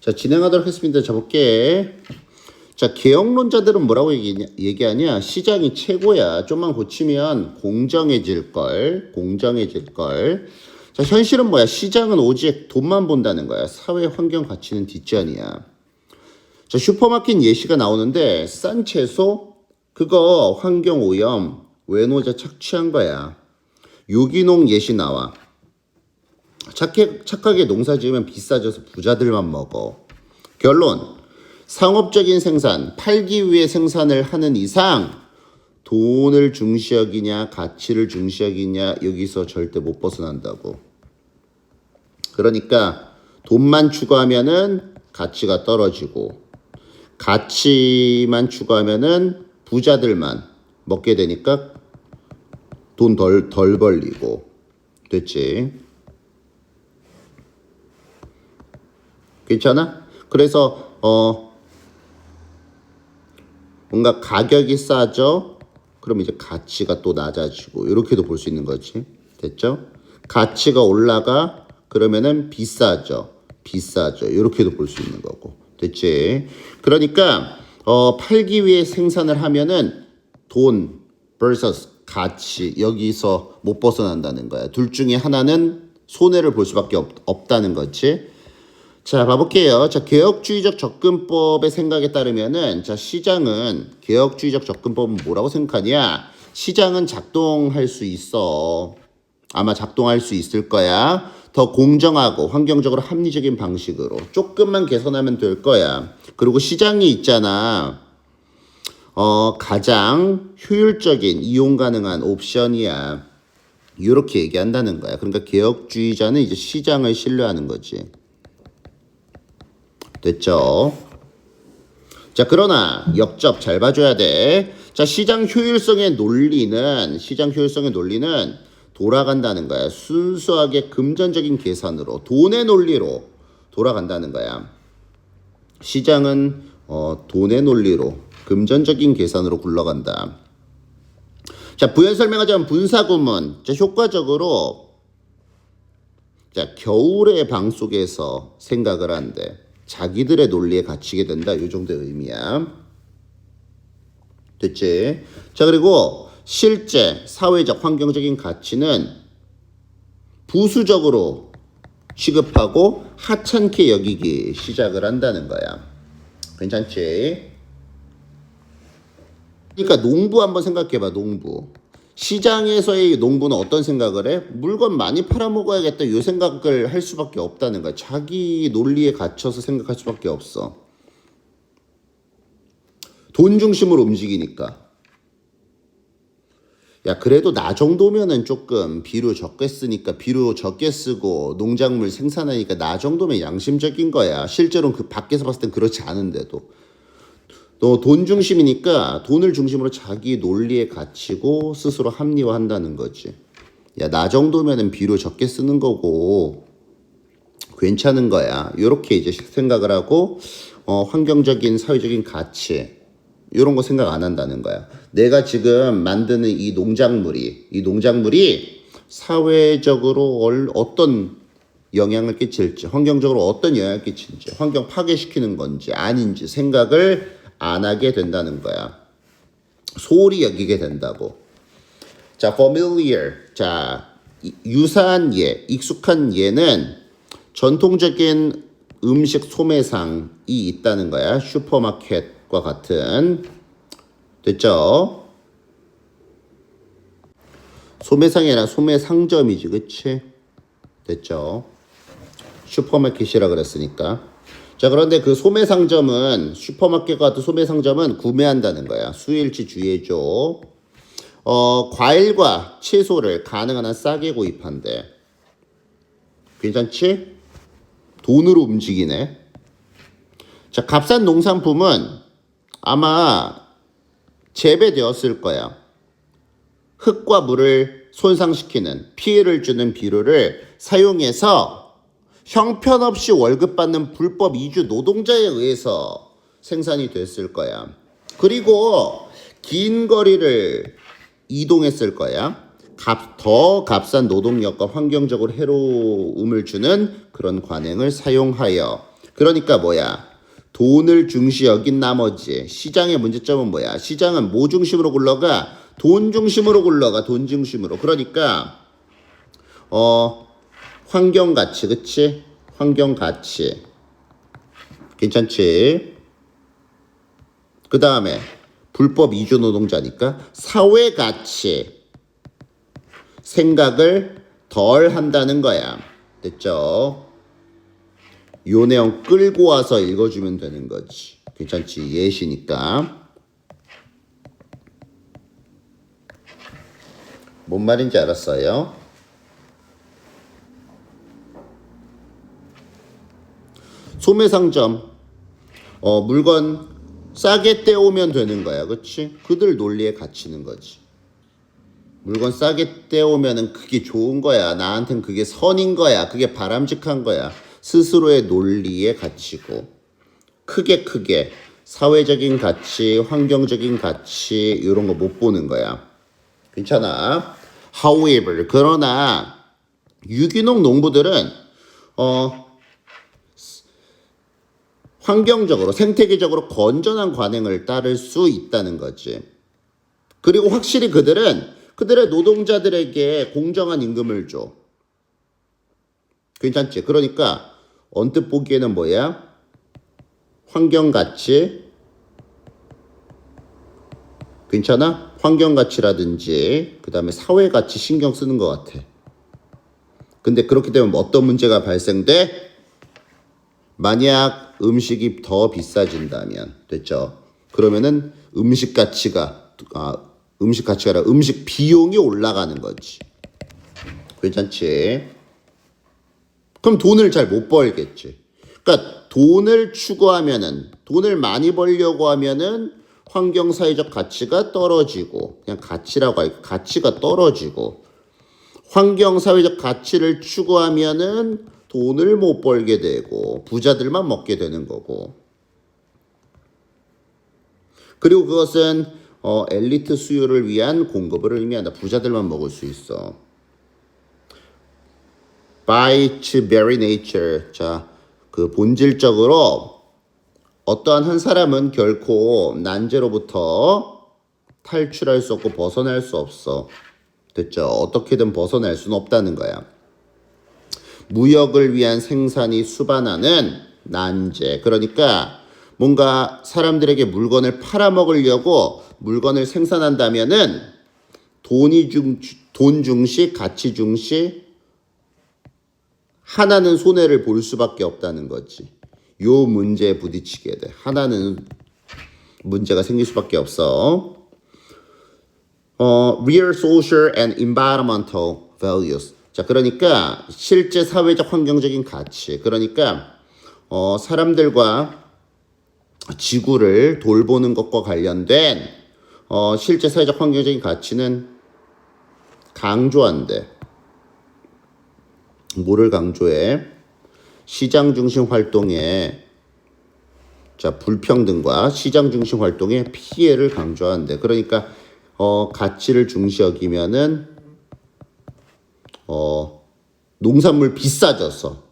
자, 진행하도록 하겠습니다. 자, 볼게. 자, 개혁론자들은 뭐라고 얘기하냐? 시장이 최고야. 좀만 고치면 공정해질걸. 공정해질걸. 자, 현실은 뭐야? 시장은 오직 돈만 본다는 거야. 사회 환경 가치는 뒷전이야. 자, 슈퍼마켓 예시가 나오는데 싼 채소 그거 환경 오염 외노자 착취한 거야. 유기농 예시 나와. 착하게 농사 지으면 비싸져서 부자들만 먹어. 결론. 상업적인 생산, 팔기 위해 생산을 하는 이상 돈을 중시 여기냐 가치를 중시 여기냐 여기서 절대 못 벗어난다고. 그러니까 돈만 추구하면은 가치가 떨어지고 가치만 추구하면은 부자들만 먹게 되니까 돈 덜 벌리고. 됐지? 괜찮아? 그래서 뭔가 가격이 싸죠? 그럼 이제 가치가 또 낮아지고 이렇게도 볼 수 있는 거지. 됐죠? 가치가 올라가 그러면은 비싸죠. 비싸죠. 이렇게도 볼 수 있는 거고. 됐지? 그러니까 팔기 위해 생산을 하면은 돈 vs 가치 여기서 못 벗어난다는 거야. 둘 중에 하나는 손해를 볼 수밖에 없다는 거지. 자, 봐볼게요. 자, 개혁주의적 접근법의 생각에 따르면은, 자, 시장은, 개혁주의적 접근법은 뭐라고 생각하냐? 시장은 작동할 수 있어. 아마 작동할 수 있을 거야. 더 공정하고 환경적으로 합리적인 방식으로. 조금만 개선하면 될 거야. 그리고 시장이 있잖아. 가장 효율적인 이용 가능한 옵션이야. 이렇게 얘기한다는 거야. 그러니까 개혁주의자는 이제 시장을 신뢰하는 거지. 됐죠? 자, 그러나 역접 잘 봐줘야 돼. 자, 시장 효율성의 논리는 돌아간다는 거야. 순수하게 금전적인 계산으로, 돈의 논리로 돌아간다는 거야. 시장은 돈의 논리로, 금전적인 계산으로 굴러간다. 자, 부연 설명하자면 분사구문. 자, 효과적으로 자, 겨울의 방 속에서 생각을 한대. 자기들의 논리에 갇히게 된다. 이 정도의 의미야. 됐지? 자, 그리고 실제 사회적 환경적인 가치는 부수적으로 취급하고 하찮게 여기기 시작을 한다는 거야. 괜찮지? 그러니까 농부 한번 생각해봐. 농부. 시장에서의 농부는 어떤 생각을 해? 물건 많이 팔아먹어야겠다 이 생각을 할 수밖에 없다는 거야. 자기 논리에 갇혀서 생각할 수밖에 없어. 돈 중심으로 움직이니까. 야, 그래도 나 정도면은 조금 비료 적게 쓰니까 비료 적게 쓰고 농작물 생산하니까 나 정도면 양심적인 거야. 실제로는 그 밖에서 봤을 땐 그렇지 않은데도. 너 돈 중심이니까 돈을 중심으로 자기 논리에 갇히고 스스로 합리화한다는 거지. 야, 나 정도면은 비료 적게 쓰는 거고 괜찮은 거야. 이렇게 이제 생각을 하고 환경적인 사회적인 가치 이런 거 생각 안 한다는 거야. 내가 지금 만드는 이 농작물이 사회적으로 어떤 영향을 끼칠지, 환경적으로 어떤 영향을 끼칠지, 환경 파괴시키는 건지 아닌지 생각을 안 하게 된다는 거야. 소홀히 여기게 된다고. 자, familiar. 자, 유사한 예, 익숙한 예는 전통적인 음식 소매상이 있다는 거야. 슈퍼마켓과 같은. 됐죠? 소매상이 아니라 소매상점이지, 그치? 됐죠? 슈퍼마켓이라 그랬으니까. 자, 그런데 그 소매상점은 슈퍼마켓과 같은 소매상점은 구매한다는 거야. 수일치 주의해줘. 과일과 채소를 가능한 한 싸게 구입한대. 괜찮지? 돈으로 움직이네. 자, 값싼 농산품은 아마 재배되었을 거야. 흙과 물을 손상시키는 피해를 주는 비료를 사용해서 형편없이 월급 받는 불법 이주 노동자에 의해서 생산이 됐을 거야. 그리고 긴 거리를 이동했을 거야. 더 값싼 노동력과 환경적으로 해로움을 주는 그런 관행을 사용하여 그러니까 뭐야? 돈을 중시 여긴 나머지 시장의 문제점은 뭐야? 시장은 뭐 중심으로 굴러가? 돈 중심으로 굴러가. 돈 중심으로. 그러니까 환경 가치, 그치? 환경 가치. 괜찮지? 그 다음에 불법 이주 노동자니까 사회 가치. 생각을 덜 한다는 거야. 됐죠? 요 내용 끌고 와서 읽어주면 되는 거지. 괜찮지? 예시니까. 뭔 말인지 알았어요? 소매상점. 물건 싸게 떼오면 되는 거야. 그치? 그들 논리에 갇히는 거지. 물건 싸게 떼오면은 그게 좋은 거야. 나한텐 그게 선인 거야. 그게 바람직한 거야. 스스로의 논리에 갇히고 크게 사회적인 가치, 환경적인 가치 이런 거 못 보는 거야. 괜찮아. However, 그러나 유기농 농부들은 환경적으로 생태계적으로 건전한 관행을 따를 수 있다는 거지. 그리고 확실히 그들은 그들의 노동자들에게 공정한 임금을 줘. 괜찮지? 그러니까 언뜻 보기에는 뭐야? 환경가치. 괜찮아? 환경가치라든지 그 다음에 사회가치 신경 쓰는 것 같아. 근데 그렇게 되면 어떤 문제가 발생돼? 만약 음식이 더 비싸진다면, 됐죠? 그러면은 음식 가치가 아니라 음식 비용이 올라가는 거지. 괜찮지? 그럼 돈을 잘 못 벌겠지. 그러니까 돈을 추구하면은, 돈을 많이 벌려고 하면은 환경 사회적 가치가 떨어지고, 그냥 가치라고 할까? 가치가 떨어지고, 환경 사회적 가치를 추구하면은 돈을 못 벌게 되고 부자들만 먹게 되는 거고. 그리고 그것은 엘리트 수요를 위한 공급을 의미한다. 부자들만 먹을 수 있어. By its very nature. 자, 그 본질적으로 어떠한 한 사람은 결코 난제로부터 탈출할 수 없고 벗어날 수 없어. 됐죠? 어떻게든 벗어날 수는 없다는 거야. 무역을 위한 생산이 수반하는 난제. 그러니까 뭔가 사람들에게 물건을 팔아먹으려고 물건을 생산한다면은 돈 중시, 가치 중시 하나는 손해를 볼 수밖에 없다는 거지. 요 문제에 부딪히게 돼. 하나는 문제가 생길 수밖에 없어. Real social and environmental values. 자, 그러니까 실제 사회적 환경적인 가치. 그러니까 사람들과 지구를 돌보는 것과 관련된 실제 사회적 환경적인 가치는 강조한대. 뭐를 강조해? 시장 중심 활동에 불평등과 시장 중심 활동의 피해를 강조한대. 그러니까 가치를 중시 여기면은 농산물 비싸져서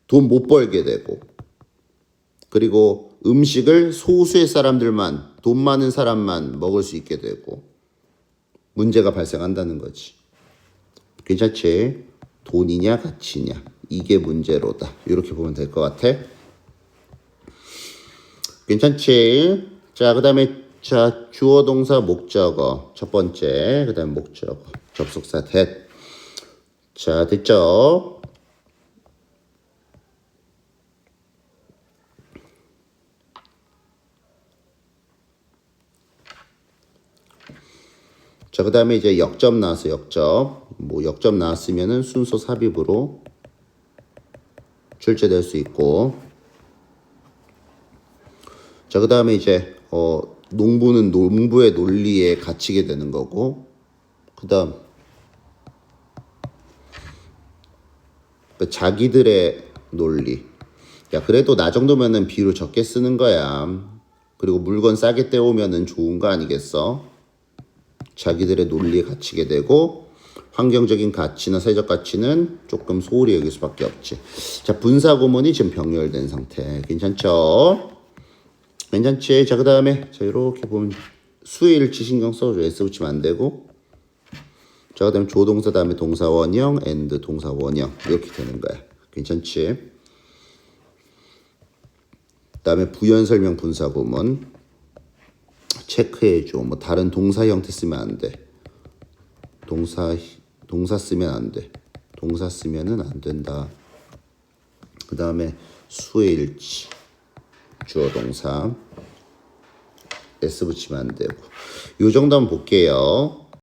돈 못 벌게 되고, 그리고 음식을 소수의 사람들만, 돈 많은 사람만 먹을 수 있게 되고 문제가 발생한다는 거지. 괜찮지? 돈이냐 가치냐 이게 문제로다. 이렇게 보면 될 것 같아. 괜찮지? 자, 그 다음에 주어 동사 목적어 첫 번째, 그 다음에 목적어 접속사 that. 자, 됐죠? 자, 그 다음에 이제 역점 나왔어. 역점 나왔으면은 순서 삽입으로 출제될 수 있고. 자, 그 다음에 이제 농부는 농부의 논리에 갇히게 되는 거고, 그 다음 자기들의 논리. 야, 그래도 나 정도면은 비율 적게 쓰는 거야. 그리고 물건 싸게 떼오면은 좋은 거 아니겠어? 자기들의 논리에 갇히게 되고, 환경적인 가치나 사회적 가치는 조금 소홀히 여길 수밖에 없지. 자, 분사 구문이 지금 병렬된 상태. 괜찮죠? 괜찮지? 자, 그 다음에 자 이렇게 보면 수의 일치 신경 써줘. S 붙이면 안 되고. 자, 그 다음에 조동사 다음에 동사 원형, and 동사 원형 이렇게 되는 거야. 괜찮지? 그 다음에 부연 설명 분사 구문 체크해줘. 뭐 다른 동사 형태 쓰면 안 돼. 동사 쓰면 안 돼. 동사 쓰면은 안 된다. 그 다음에 수의 일치 주어 동사 S 붙이면 안 되고. 요 정도 한번 볼게요.